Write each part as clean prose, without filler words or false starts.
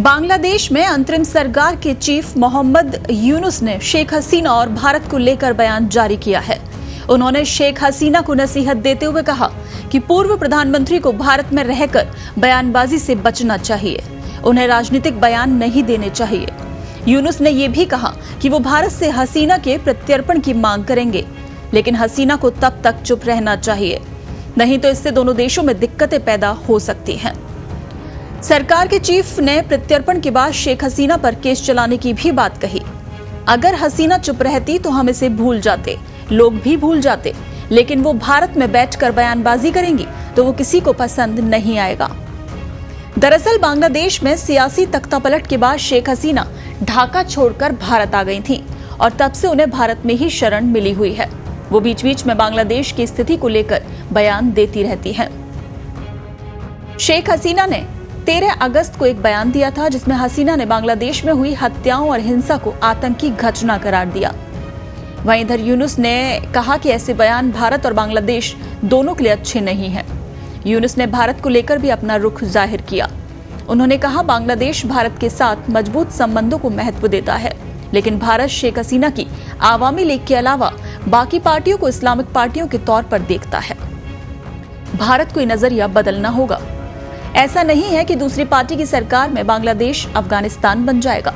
बांग्लादेश में अंतरिम सरकार के चीफ मोहम्मद यूनुस ने शेख हसीना और भारत को लेकर बयान जारी किया है। उन्होंने शेख हसीना को नसीहत देते हुए कहा कि पूर्व प्रधानमंत्री को भारत में रहकर बयानबाजी से बचना चाहिए, उन्हें राजनीतिक बयान नहीं देने चाहिए। यूनुस ने यह भी कहा कि वो भारत से हसीना के प्रत्यर्पण की मांग करेंगे, लेकिन हसीना को तब तक चुप रहना चाहिए, नहीं तो इससे दोनों देशों में दिक्कतें पैदा हो सकती हैं। सरकार के चीफ ने प्रत्यर्पण के बाद शेख हसीना पर केस चलाने की भी बात कही। अगर हसीना चुप रहती तो हम इसे भूल जाते, लोग भी भूल जाते, लेकिन वो भारत में बैठकर बयानबाजी करेंगी तो वो किसी को पसंद नहीं आएगा। दरअसल बांग्लादेश में सियासी तख्तापलट के बाद शेख हसीना ढाका छोड़कर भारत आ गई थीं और तब से उन्हें भारत में ही शरण मिली हुई है। वो बीच बीच में बांग्लादेश की स्थिति को लेकर बयान देती रहती हैं। शेख हसीना ने 13 अगस्त को एक बयान दिया था, जिसमें हसीना ने बांग्लादेश में हुई हत्याओं और हिंसा को आतंकी घटना करार दिया। वहीं इधर यूनुस ने कहा कि ऐसे बयान भारत और बांग्लादेश दोनों के लिए अच्छे नहीं हैं। यूनुस ने भारत को लेकर भी अपना रुख जाहिर किया। उन्होंने कहा, बांग्लादेश भारत के साथ मजबूत संबंधों को महत्व देता है, लेकिन भारत शेख हसीना की आवामी लीग के अलावा बाकी पार्टियों को इस्लामिक पार्टियों के तौर पर देखता है। भारत को ये नजरिया बदलना होगा। ऐसा नहीं है कि दूसरी पार्टी की सरकार में बांग्लादेश अफगानिस्तान बन जाएगा।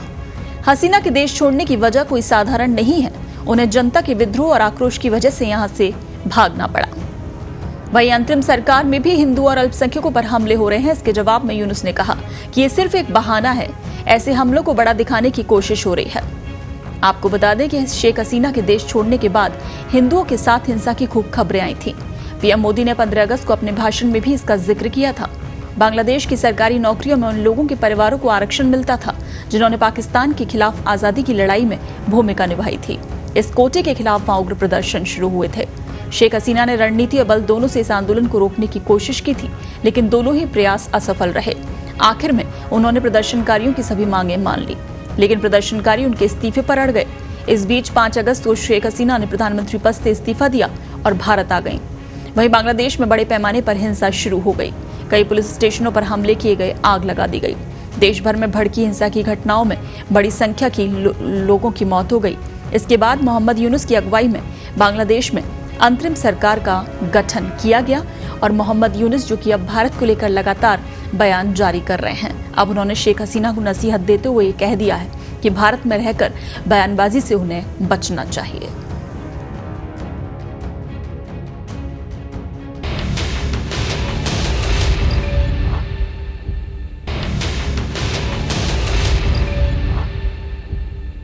हसीना के देश छोड़ने की वजह कोई साधारण नहीं है, उन्हें जनता के विद्रोह और आक्रोश की वजह से यहां से भागना पड़ा। वहीं अंतरिम सरकार में भी हिंदू और अल्पसंख्यकों पर हमले हो रहे हैं। इसके जवाब में यूनुस ने कहा कि ये सिर्फ एक बहाना है, ऐसे हमलों को बड़ा दिखाने की कोशिश हो रही है। आपको बता दें कि शेख हसीना के देश छोड़ने के बाद हिंदुओं के साथ हिंसा की खूब खबरें आई थी। पीएम मोदी ने 15 अगस्त को अपने भाषण में भी इसका जिक्र किया था। बांग्लादेश की सरकारी नौकरियों में उन लोगों के परिवारों को आरक्षण मिलता था जिन्होंने पाकिस्तान के खिलाफ आजादी की लड़ाई में भूमिका निभाई थी। इस कोटे के खिलाफ वहां उग्र प्रदर्शन शुरू हुए थे। शेख हसीना ने रणनीति और बल दोनों से इस आंदोलन को रोकने की कोशिश की थी, लेकिन दोनों ही प्रयास असफल रहे। आखिर में उन्होंने प्रदर्शनकारियों की सभी मांगें मान ली, लेकिन प्रदर्शनकारी उनके इस्तीफे पर अड़ गए। इस बीच 5 अगस्त को शेख हसीना ने प्रधानमंत्री पद से इस्तीफा दिया और भारत आ गईं। वहीं बांग्लादेश में बड़े पैमाने पर हिंसा शुरू हो गई। कई पुलिस स्टेशनों पर हमले किए गए, आग लगा दी गई। देश भर में भड़की हिंसा की घटनाओं में बड़ी संख्या की लोगों की मौत हो गई। इसके बाद मोहम्मद यूनुस की अगुवाई में बांग्लादेश में अंतरिम सरकार का गठन किया गया और मोहम्मद यूनुस, जो कि अब भारत को लेकर लगातार बयान जारी कर रहे हैं, अब उन्होंने शेख हसीना को नसीहत देते हुए कह दिया है कि भारत में रहकर बयानबाजी से उन्हें बचना चाहिए।